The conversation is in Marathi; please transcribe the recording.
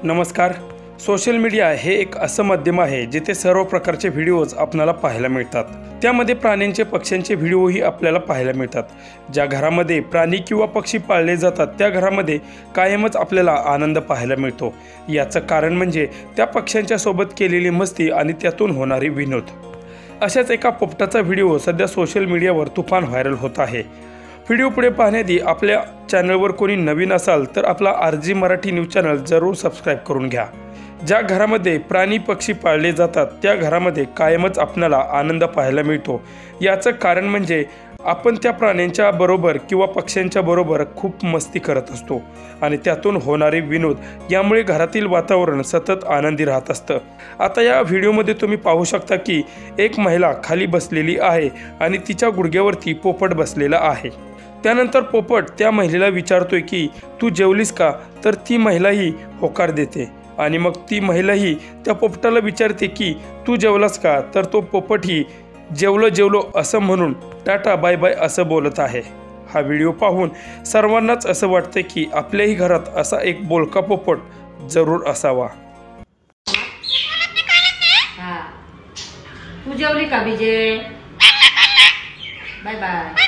नमस्कार। सोशल मीडिया हे एक असं माध्यम आहे जिथे सर्व प्रकारचे व्हिडिओज आपल्याला पाहायला मिळतात। त्यामध्ये प्राण्यांचे पक्ष्यांचे व्हिडिओही आपल्याला पाहायला मिळतात। ज्या घरामध्ये प्राणी किंवा पक्षी पाळले जातात त्या घरामध्ये कायमच आपल्याला आनंद पाहायला मिळतो। याचं कारण म्हणजे त्या पक्ष्यांच्या सोबत केलेली मस्ती आणि त्यातून होणारी विनोद। अशाच एका पोपटाचा व्हिडिओ सध्या सोशल मीडियावर तुफान व्हायरल होत आहे। व्हिडिओ पुढे पाहण्याआधी आपल्या चॅनलवर कोणी नवीन असाल तर आपला RG मराठी न्यूज चॅनल जरूर सबस्क्राईब करून घ्या। ज्या घरामध्ये प्राणी पक्षी पाळले जातात त्या घरामध्ये कायमच आपल्याला आनंद पाहायला मिळतो। याचं कारण म्हणजे आपण त्या प्राण्यांच्या बरोबर किंवा पक्ष्यांच्या बरोबर खूप मस्ती करत असतो आणि त्यातून होणारे विनोद यामुळे घरातील वातावरण सतत आनंदी राहत असतं। आता या व्हिडिओमध्ये तुम्ही पाहू शकता की एक महिला खाली बसलेली आहे आणि तिच्या गुडघ्यावरती पोपट बसलेला आहे। त्यानंतर पोपट त्या महिलेला विचारतोय की तू जेवलीस का, तर ती महिलाही होकार देते आणि मग ती महिलाही त्या पोपटाला विचारते की तू जेवलास का, तर तो पोपटही जेवलो असं म्हणून टाटा बाय बाय असं बोलत आहे। हा व्हिडिओ पाहून सर्वांनाच असं वाटतं की आपल्याही घरात असा एक बोलका पोपट जरूर असावा। तू जेवली का विजय? Bye bye.